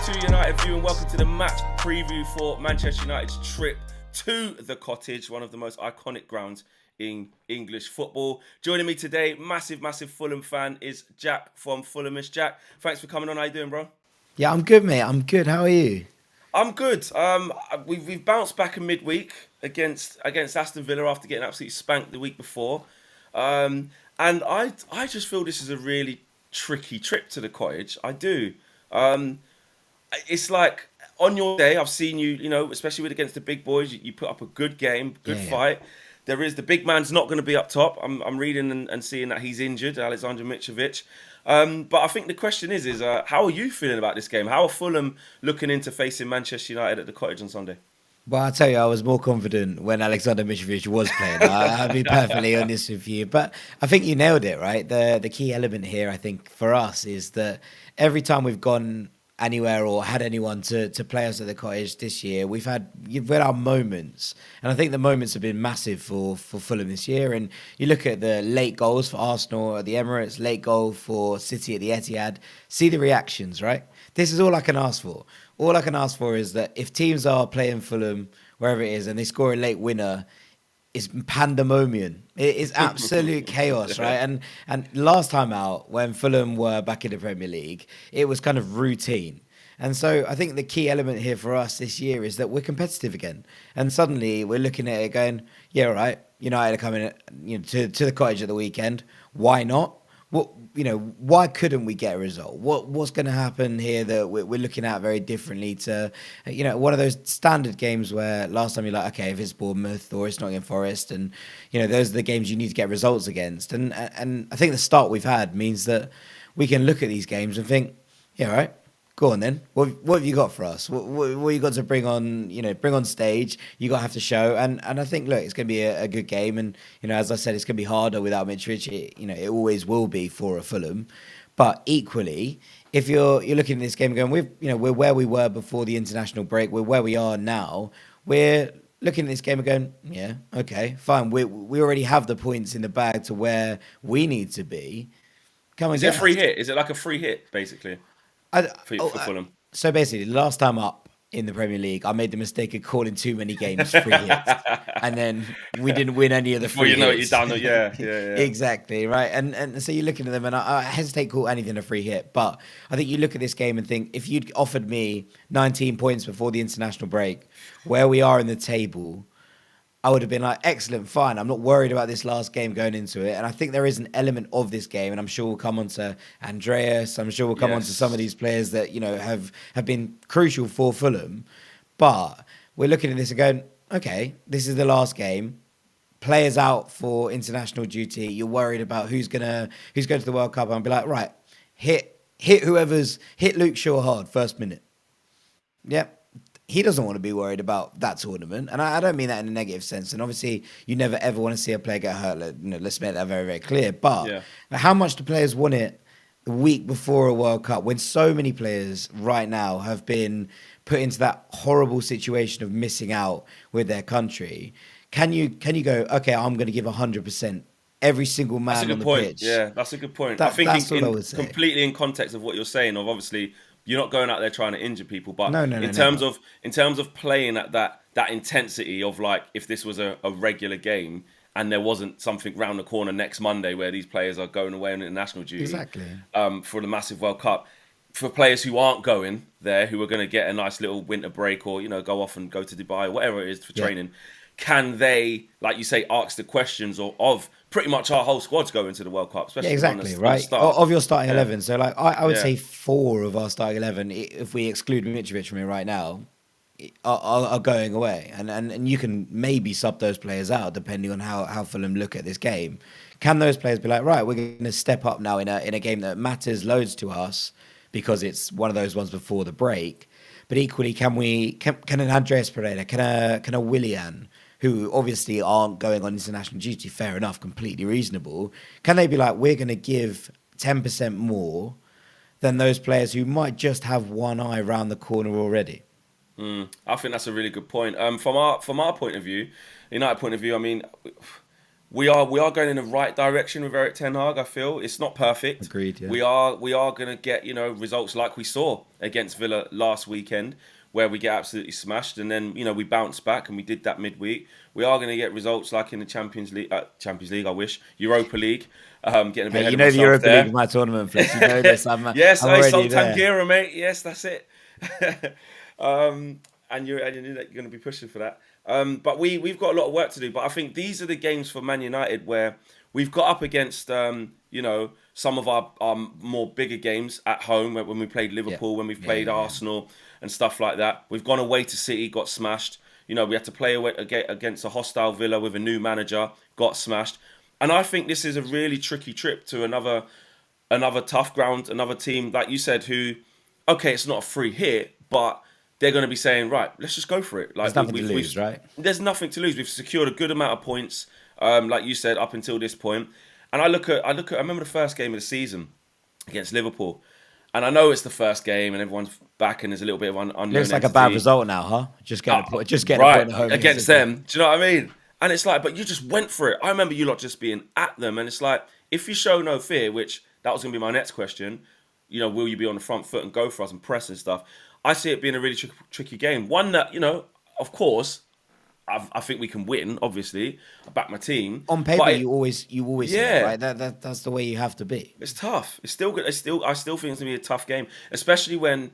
to United View and welcome to the match preview for Manchester United's trip to the Cottage, one of the most iconic grounds in English football. Joining me today, massive Fulham fan, is Jack from Fulhamish. Jack, thanks for coming on. How you doing, bro? Yeah, I'm good, mate. I'm good. How are you? I'm good. We've bounced back in midweek against Aston Villa after getting absolutely spanked the week before. And I just feel this is a really tricky trip to the Cottage. I do. It's like on your day, I've seen you, especially with against the big boys, you put up a good game, good Yeah. fight. The big man's not going to be up top. I'm reading and seeing that he's injured, Alexander Mitrovic. But I think the question is how are you feeling about this game? How are Fulham looking into facing Manchester United at the Cottage on Sunday? Well, I'll tell you, I was more confident when Alexander Mitrovic was playing. I'll be perfectly honest with you. But I think you nailed it, right? The key element here, I think, for us is that every time we've gone anywhere or had anyone to play us at the Cottage this year, you've had our moments. And I think the moments have been massive for Fulham this year. And you look at the late goals for Arsenal at the Emirates, late goal for City at the Etihad, see the reactions, right? This is all I can ask for. All I can ask for is that if teams are playing Fulham, wherever it is, and they score a late winner, it's pandemonium. It is absolute chaos, right? And last time out, when Fulham were back in the Premier League, it was kind of routine. And so I think the key element here for us this year is that we're competitive again. And suddenly we're looking at it going, yeah, all right, United are coming to the Cottage at the weekend. Why not? Why couldn't we get a result? What's going to happen here that we're looking at very differently to, one of those standard games where last time you're like, okay, if it's Bournemouth or it's Nottingham Forest, and those are the games you need to get results against. And I think the start we've had means that we can look at these games and think, yeah, all right. Go on then. What have you got for us? What you got to bring on stage? You got to have to show. And I think, look, it's going to be a good game. And as I said, it's going to be harder without Mitrovic. It always will be for a Fulham. But equally, if you're looking at this game and going, we're where we were before the international break. We're where we are now. We're looking at this game and going, yeah, okay, fine. We already have the points in the bag to where we need to be. Come and Is it a get free us. hit? Is it like a free hit, basically, I, for Fulham? so basically, the last time up in the Premier League, I made the mistake of calling too many games free hits, and then we didn't win any of the Before free you know it, you're hits. down. Yeah. Exactly, right. And so you're looking at them, and I hesitate to call anything a free hit, but I think you look at this game and think, if you'd offered me 19 points before the international break, where we are in the table, I would have been like, excellent, fine. I'm not worried about this last game going into it. And I think there is an element of this game, and I'm sure we'll come on to Andreas. I'm sure we'll come on to some of Yes. these players that, have been crucial for Fulham. But we're looking at this and going, okay, this is the last game. Players out for international duty. You're worried about who's going to the World Cup. And I'll be like, right, hit Luke Shaw hard first minute. Yep. He doesn't want to be worried about that tournament. And I don't mean that in a negative sense. And obviously, you never, ever want to see a player get hurt. Let's make that very, very clear. But Yeah. how much do players want it the week before a World Cup when so many players right now have been put into that horrible situation of missing out with their country? Can you go, okay, I'm going to give 100% every single That's a man on good the point. pitch? Yeah, that's a good point. I think That's all I in would say. completely in context of what you're saying, of obviously you're not going out there trying to injure people, but No, no, no, in terms never. of playing at that intensity of, like, if this was a regular game and there wasn't something round the corner next Monday where these players are going away on international duty Exactly. for the massive World Cup. For players who aren't going there, who are going to get a nice little winter break or go off and go to Dubai or whatever it is for Yeah. training, can they, like you say, ask the questions of pretty much our whole squad's going to the World Cup, Yeah, especially exactly, on the right. start. Of your starting Yeah, 11. So, like, I would yeah, say four of our starting 11, if we exclude Mitrovic from it right now, are going away. And you can maybe sub those players out depending on how Fulham look at this game. Can those players be like, right, we're going to step up now in a game that matters loads to us because it's one of those ones before the break? But equally, can an Andreas Pereira, can a Willian, who obviously aren't going on international duty, fair enough, completely reasonable, can they be like, we're going to give 10% more than those players who might just have one eye around the corner already? I think that's a really good point. From our point of view, United point of view, I mean, we are going in the right direction with Eric Ten Hag. I feel it's not perfect. Agreed. Yeah. We are going to get results like we saw against Villa last weekend, where we get absolutely smashed, and then we bounce back, and we did that midweek. We are going to get results like in the Champions League. I wish Europa League. Getting a bit Hey, ahead you of know the myself Europa League is there. my tournament, Flips. You know this. I'm Yes, hey, already Sultan there. Gira, mate. Yes, that's it. And you knew that you're going to be pushing for that. But we've got a lot of work to do. But I think these are the games for Man United where we've got up against some of our more bigger games at home when we played Yeah. Liverpool, when we've Yeah. played Yeah. Yeah. Arsenal and stuff like that. We've gone away to City, got smashed. We had to play away against a hostile Villa with a new manager, got smashed. And I think this is a really tricky trip to another tough ground, another team, like you said, who, okay, it's not a free hit, but they're going to be saying, right, let's just go for it. There's Like nothing to lose, right? there's nothing to lose. We've secured a good amount of points, like you said, up until this point. And I remember the first game of the season against Liverpool, and I know it's the first game and everyone's back and there's a little bit of unknown Looks like a bad entity. result now, huh? Just getting a point. Just getting a Right, point at home against Liverpool. them. Do you know what I mean? And it's like, but you just went for it. I remember you lot just being at them, and it's like, if you show no fear, which that was going to be my next question, will you be on the front foot and go for us and press and stuff? I see it being a really tricky game. One that, of course, I think we can win. Obviously, I back my team. On paper, but you always say that, yeah, right? That's the way you have to be. it's tough. It's still good. I still think it's gonna be a tough game, especially when,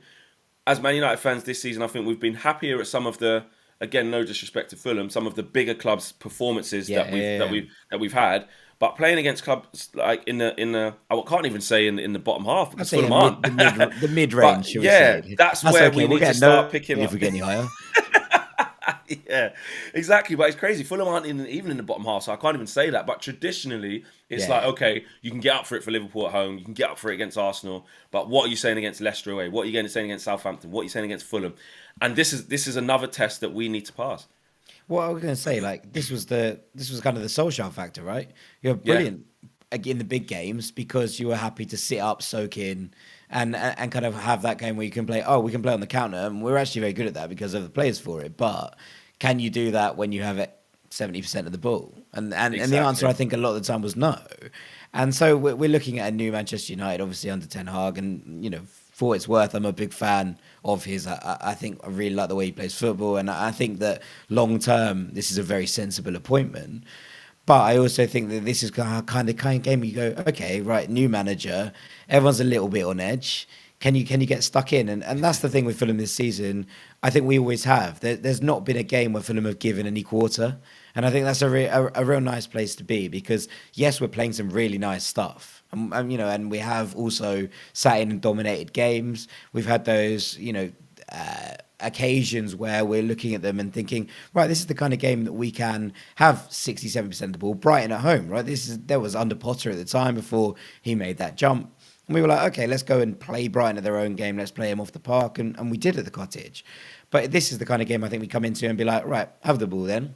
as Man United fans this season, I think we've been happier at some of the, again, no disrespect to Fulham, some of the bigger clubs' performances Yeah, that yeah, yeah. we've had. But playing against clubs like in the I can't even say in the bottom half I'd because say Fulham aren't. the mid range, But shall we yeah, say? that's That's where okay. we We'll need to get start no picking if up. we get any higher. Yeah, exactly. But it's crazy. Fulham aren't even in the bottom half, so I can't even say that. But traditionally, it's like, Yeah. okay, you can get up for it for Liverpool at home, you can get up for it against Arsenal. But what are you saying against Leicester away? What are you saying against Southampton? What are you saying against Fulham? And this is another test that we need to pass. What I was going to say, like this was kind of the Solskjaer factor, right? You're Yeah, brilliant in the big games because you were happy to sit up, soak in, and kind of have that game where you can play. Oh, we can play on the counter, and we're actually very good at that because of the players for it. But can you do that when you have it 70% of the ball? And the answer, I exactly. think, a lot of the time was no. And so we're looking at a new Manchester United, obviously under Ten Hag, and for what it's worth, I'm a big fan of his. I think I really like the way he plays football, and I think that long term, this is a very sensible appointment. But I also think that this is kind of game where you go, okay, right, new manager, everyone's a little bit on edge. Can you get stuck in? And that's the thing with Fulham this season. I think we always have. There's not been a game where Fulham have given any quarter, and I think that's a real nice place to be because yes, we're playing some really nice stuff, and we have also sat in and dominated games. We've had those, occasions where we're looking at them and thinking, right, this is the kind of game that we can have 67% of the ball. Brighton at home, right? There was under Potter at the time before he made that jump. And we were like, okay, let's go and play Brighton at their own game. Let's play them off the park. And we did at the Cottage. But this is the kind of game I think we come into and be like, right, have the ball then.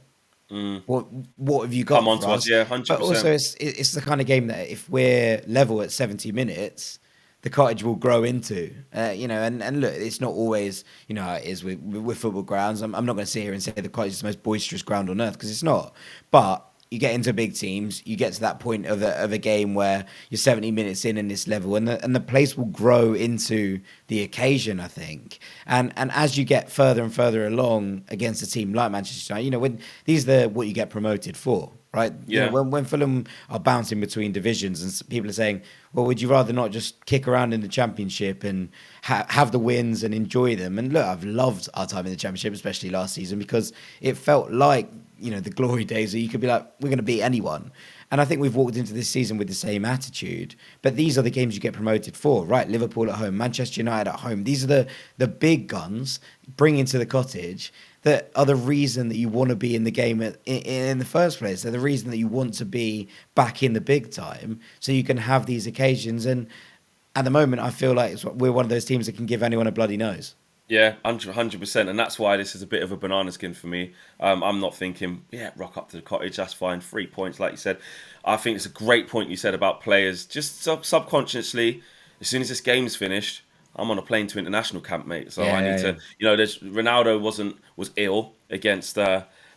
What have you Come got on for to us, us? yeah, 100%. But also, it's the kind of game that if we're level at 70 minutes, the Cottage will grow into. And look, it's not always, how it is with football grounds. I'm not going to sit here and say the Cottage is the most boisterous ground on earth because it's not. But you get into big teams, you get to that point of a game where you're 70 minutes in this level, and the place will grow into the occasion, I think. And as you get further and further along against a team like Manchester United, when these are what you get promoted for, right? Yeah. When Fulham are bouncing between divisions and people are saying, well, would you rather not just kick around in the Championship and have the wins and enjoy them? And look, I've loved our time in the Championship, especially last season, because it felt like, the glory days where you could be like, we're going to beat anyone. And I think we've walked into this season with the same attitude. But these are the games you get promoted for, right? Liverpool at home, Manchester United at home. These are the big guns bringing to the Cottage that are the reason that you want to be in the game in the first place. They're the reason that you want to be back in the big time so you can have these occasions. And at the moment, I feel like we're one of those teams that can give anyone a bloody nose. Yeah, 100%, and that's why this is a bit of a banana skin for me. I'm not thinking, yeah, rock up to the Cottage, that's fine, 3 points, like you said. I think it's a great point you said about players. Just subconsciously, as soon as this game's finished, I'm on a plane to international camp, mate. So Yeah, I need yeah, to, there's Ronaldo was ill against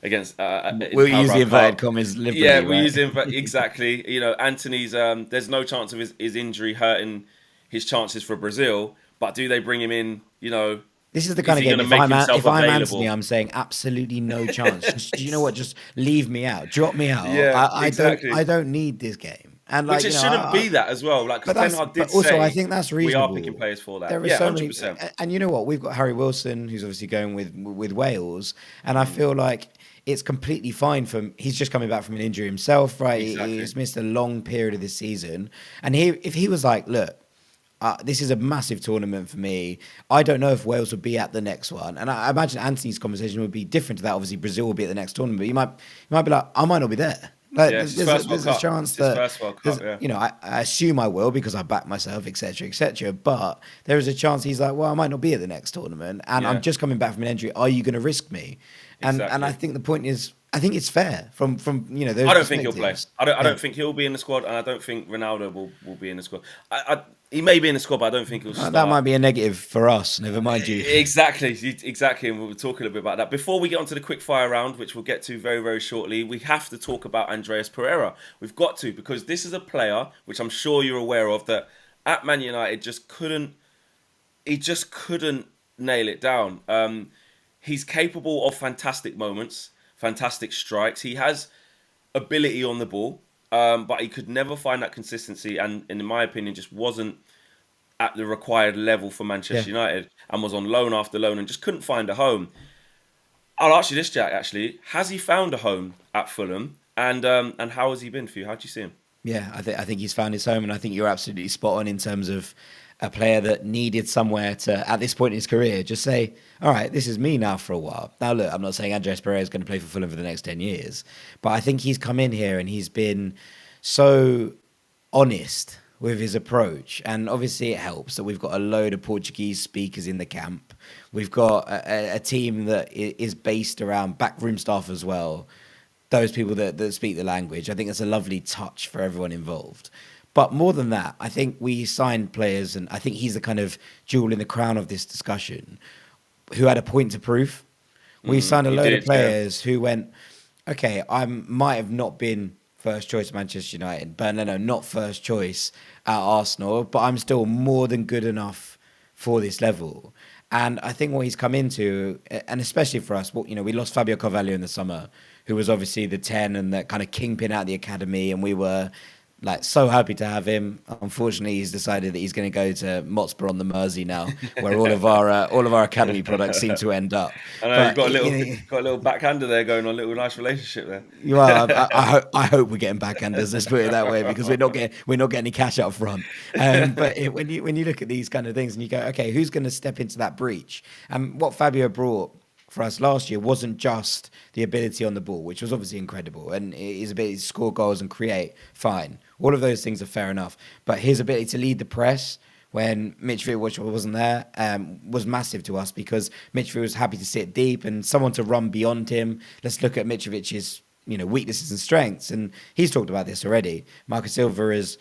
against in We'll use the Carabao inverted Cup. commas Yeah, liberally, we right? use him exactly. You know, Anthony's. There's no chance of his injury hurting his chances for Brazil. But do they bring him in? You know, This is the is kind of he going game. to make himself If I'm Anthony, available? I'm saying absolutely no chance. Just, do you know what? Just leave me out. Drop me out. Yeah, I exactly. don't need this game. And Which like it shouldn't be that as well. Like, because Ten Hag but did also I say think that's we are picking reasonable. players for that. There are Yeah, so hundred many, percent. and you know what? We've got Harry Wilson, who's obviously going with Wales, and I feel like it's completely fine for him. He's just coming back from an injury himself, right? Exactly. He's missed a long period of this season, and if he was like, look. This is a massive tournament for me. I don't know if Wales would be at the next one, and I imagine Anthony's conversation would be different to that. Obviously, Brazil will be at the next tournament, but you might be like, I might not be there. Like, Yeah, it's his first World there's a Cup. chance It's his that first World Cup. Yeah, I assume I will because I back myself, etc., etc. But there is a chance he's like, well, I might not be at the next tournament, and I'm yeah, just coming back from an injury. Are you going to risk me? And I exactly. think the point is, I think it's fair from I those don't think he'll play. perspectives. I Yeah. don't think he'll be in the squad, and I don't think Ronaldo will be in the squad. He may be in the squad, but I don't think he'll That might start. be a negative for us. Never mind you. Exactly, exactly, and we'll talk a little bit about that. Before we get onto the quick fire round, which we'll get to very, very shortly, we have to talk about Andreas Pereira. We've got to, because this is a player which I'm sure you're aware of that at Man United he just couldn't nail it down. He's capable of fantastic moments, fantastic strikes. He has ability on the ball, but he could never find that consistency, and in my opinion, just wasn't at the required level for Yeah. Manchester United, and was on loan after loan and just couldn't find a home. I'll ask you this, Jack. Actually, has he found a home at Fulham, and how has he been for you? How do you see him? Yeah, I think he's found his home, and I think you're absolutely spot on in terms of a player that needed somewhere to, at this point in his career, just say, all right, this is me now for a while. Now, look, I'm not saying Andreas Pereira is going to play for Fulham for the next 10 years, but I think he's come in here and he's been so honest with his approach. And obviously, it helps that we've got a load of Portuguese speakers in the camp. We've got a team that is based around backroom staff as well, those people that speak the language. I think that's a lovely touch for everyone involved. But more than that, I think we signed players, and I think he's the kind of jewel in the crown of this discussion, who had a point to prove. We signed a He load of did, yeah. players who went, okay, I might have not been first choice at Manchester United, but no, not first choice at Arsenal, but I'm still more than good enough for this level. And I think what he's come into, and especially for us, we lost Fabio Carvalho in the summer, who was obviously the 10 and the kind of kingpin out of the academy, and we were like so happy to have him. Unfortunately, he's decided that he's going to go to Motspur on the Mersey now, where all of our academy products seem to end up. I know you've But got a little backhander there going on, a little nice relationship you are. there. I hope we're getting backhanders. Let's put it that way, because we're not getting any cash up front. But when you look at these kind of things and you go, okay, who's going to step into that breach? And what Fabio brought for us last year wasn't just the ability on the ball, which was obviously incredible, and his ability to score goals and create, fine. All of those things are fair enough. But his ability to lead the press when Mitrovic wasn't there was massive to us, because Mitrovic was happy to sit deep and someone to run beyond him. Let's look at Mitrovic's weaknesses and strengths, and he's talked about this already. Marcus Silva has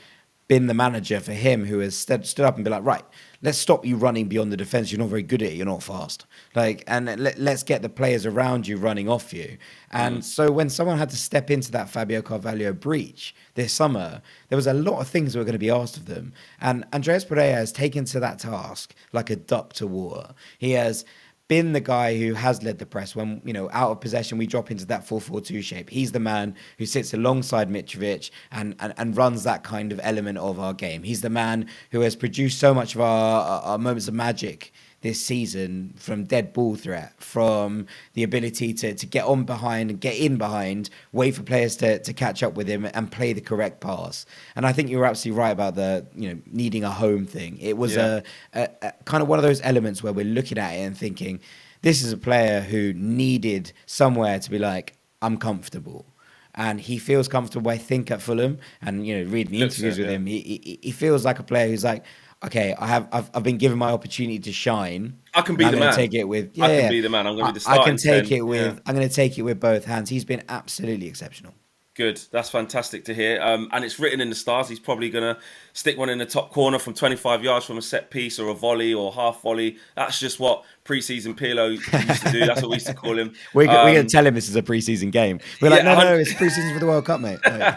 been the manager for him, who has stood up and been like, right, let's stop you running beyond the defense. You're not very good at it. You're not fast. And let's get the players around you running off you. And so when someone had to step into that Fabio Carvalho breach this summer, there was a lot of things that were going to be asked of them. And Andreas Pereira has taken to that task like a duck to water. He has been the guy who has led the press when, out of possession, we drop into that 4-4-2 shape. He's the man who sits alongside Mitrovic and runs that kind of element of our game. He's the man who has produced so much of our moments of magic this season, from dead ball threat, from the ability to get on behind and get in behind, wait for players to catch up with him and play the correct pass. And I think you're absolutely right about the needing a home thing. It was Yeah. a kind of one of those elements where we're looking at it and thinking, this is a player who needed somewhere to be like, I'm comfortable. And he feels comfortable, I think, at Fulham. And reading the Looks interviews it, with yeah. him, he feels like a player who's like, okay, I've been given my opportunity to shine, I can and be I'm the going to man. take it with I can be the man. I'm going to be the I can starting take 10. it Yeah. with I'm going to take it with both hands. He's been absolutely exceptional. Good. That's fantastic to hear. And it's written in the stars. He's probably going to stick one in the top corner from 25 yards from a set piece or a volley or half volley. That's just what pre-season Pirlo used to do. That's what we used to call him. We're going to tell him this is a pre-season game. We're like, Yeah, no, it's pre-season for the World Cup, mate. No.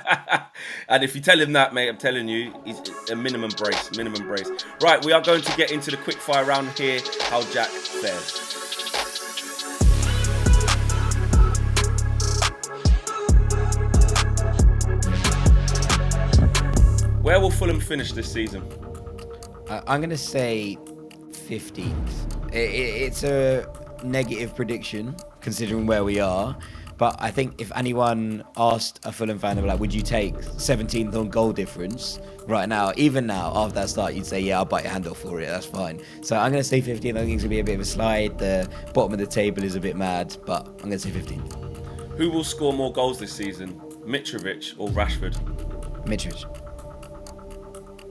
And if you tell him that, mate, I'm telling you, he's a minimum brace. Right, we are going to get into the quick fire round here. How Jack fares. Where will Fulham finish this season? I'm going to say 15th. It's a negative prediction considering where we are. But I think if anyone asked a Fulham fan, they'd be like, would you take 17th on goal difference right now? Even now, after that start, you'd say, yeah, I'll bite your hand off for it. That's fine. So I'm going to say 15th. I think it's going to be a bit of a slide. The bottom of the table is a bit mad, but I'm going to say 15th. Who will score more goals this season? Mitrovic or Rashford? Mitrovic.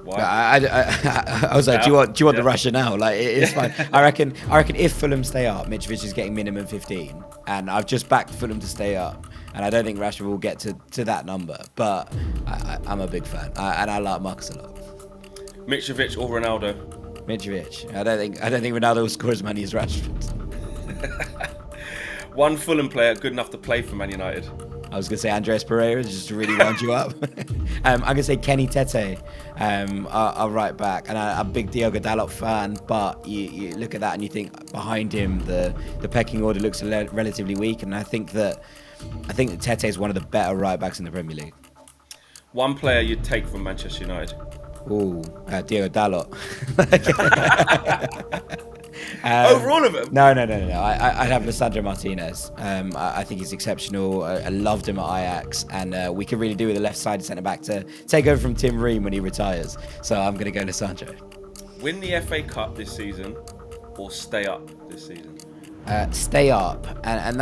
Why? I was like, do you want the rationale? Like, it's fine. I reckon if Fulham stay up, Mitrovic is getting minimum 15, and I've just backed Fulham to stay up, and I don't think Rashford will get to that number. But I'm a big fan, and I like Marcus a lot. Mitrovic or Ronaldo? Mitrovic. I don't think Ronaldo will score as many as Rashford. One Fulham player good enough to play for Man United. I was going to say Andreas Pereira, just to really round you up. I'm going to say Kenny Tete, our right back. And I'm a big Diogo Dalot fan, but you look at that and you think behind him, the pecking order looks relatively weak. And I think that Tete is one of the better right backs in the Premier League. One player you'd take from Manchester United. Ooh, Diogo Dalot. Over all of them? No. I'd have Lisandro Martinez. I think he's exceptional. I loved him at Ajax, and we could really do with a left-sided centre-back to take over from Tim Ream when he retires. So I'm going to go Lisandro. Win the FA Cup this season or stay up this season? Stay up, and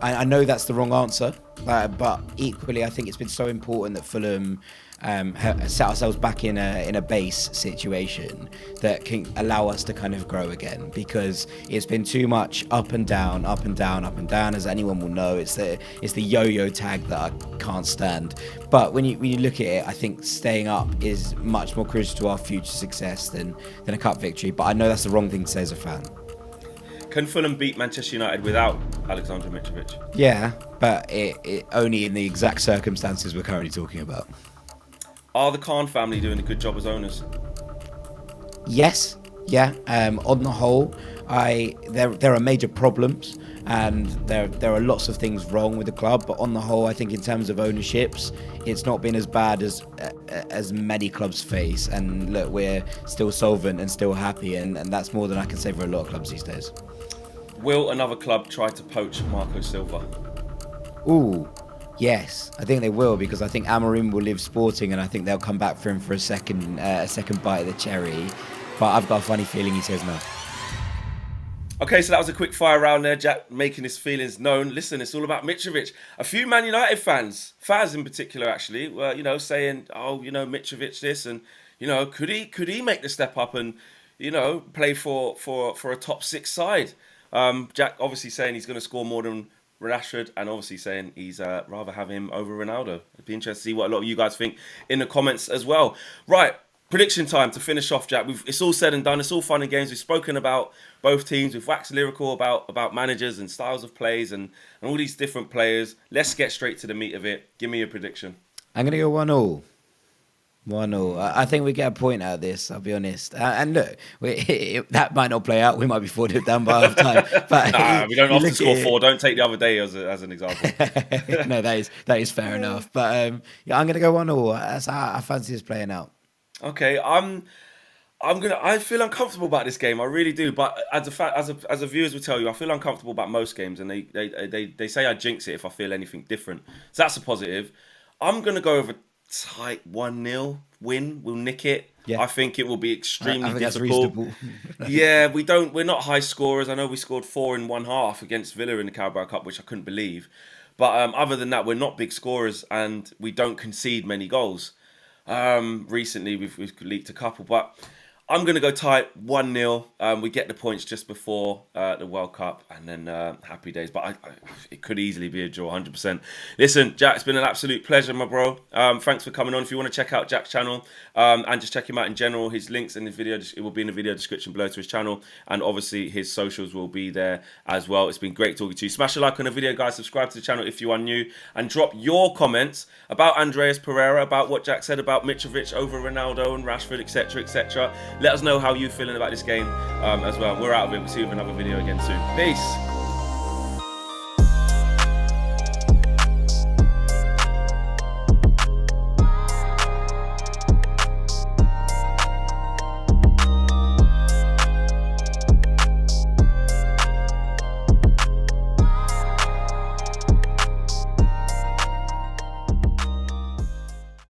I know that's the wrong answer, but equally I think it's been so important that Fulham set ourselves back in a base situation that can allow us to kind of grow again, because it's been too much up and down, as anyone will know. It's the yo-yo tag that I can't stand. But when you look at it, I think staying up is much more crucial to our future success than a cup victory. But I know that's the wrong thing to say as a fan. Can Fulham beat Manchester United without Alexander Mitrovic? Yeah, but it only in the exact circumstances we're currently talking about. Are the Khan family doing a good job as owners? Yes, yeah. On the whole, there are major problems, and there are lots of things wrong with the club. But on the whole, I think in terms of ownerships, it's not been as bad as many clubs face. And look, we're still solvent and still happy, and that's more than I can say for a lot of clubs these days. Will another club try to poach Marco Silva? Ooh. Yes, I think they will, because I think Amorim will leave Sporting, and I think they'll come back for him for a second bite of the cherry. But I've got a funny feeling he says no. Okay, so that was a quick fire round there, Jack making his feelings known. Listen, it's all about Mitrovic. A few Man United fans in particular, actually, were saying, oh, Mitrovic this, and could he make the step up and play for a top six side? Jack obviously saying he's going to score more than Rashford, and obviously saying he's rather have him over Ronaldo. It'd be interesting to see what a lot of you guys think in the comments as well. Right, prediction time to finish off, Jack. It's all said and done. It's all fun and games. We've spoken about both teams. We've waxed lyrical about managers and styles of plays and all these different players. Let's get straight to the meat of it. Give me your prediction. I'm going to go 1-1. 1-0. I think we get a point out of this, I'll be honest. And look, that might not play out. We might be 4-0 down by half time. But we don't often score 4. Don't take the other day as an example. No, that is fair enough. But I'm going to go 1-0. That's how I fancy this playing out. Okay, I feel uncomfortable about this game. I really do. But as a viewers will tell you, I feel uncomfortable about most games, and they say I jinx it if I feel anything different. So that's a positive. I'm going to go over tight 1-0 win. We'll nick it. Yeah. I think it will be extremely difficult. Yeah, we're not high scorers. I know we scored 4 in one half against Villa in the Carabao Cup, which I couldn't believe. But other than that, we're not big scorers, and we don't concede many goals. Recently we've leaked a couple, but I'm going to go tight 1-0. We get the points just before the World Cup, and then happy days. But it could easily be a draw, 100%. Listen, Jack, it's been an absolute pleasure, my bro. Thanks for coming on. If you want to check out Jack's channel and just check him out in general, his links in the video, it will be in the video description below to his channel. And obviously, his socials will be there as well. It's been great talking to you. Smash a like on the video, guys. Subscribe to the channel if you are new. And drop your comments about Andreas Pereira, about what Jack said about Mitrovic over Ronaldo and Rashford, etc., etc. Let us know how you're feeling about this game as well. We're out of it. We'll see you with another video again soon. Peace.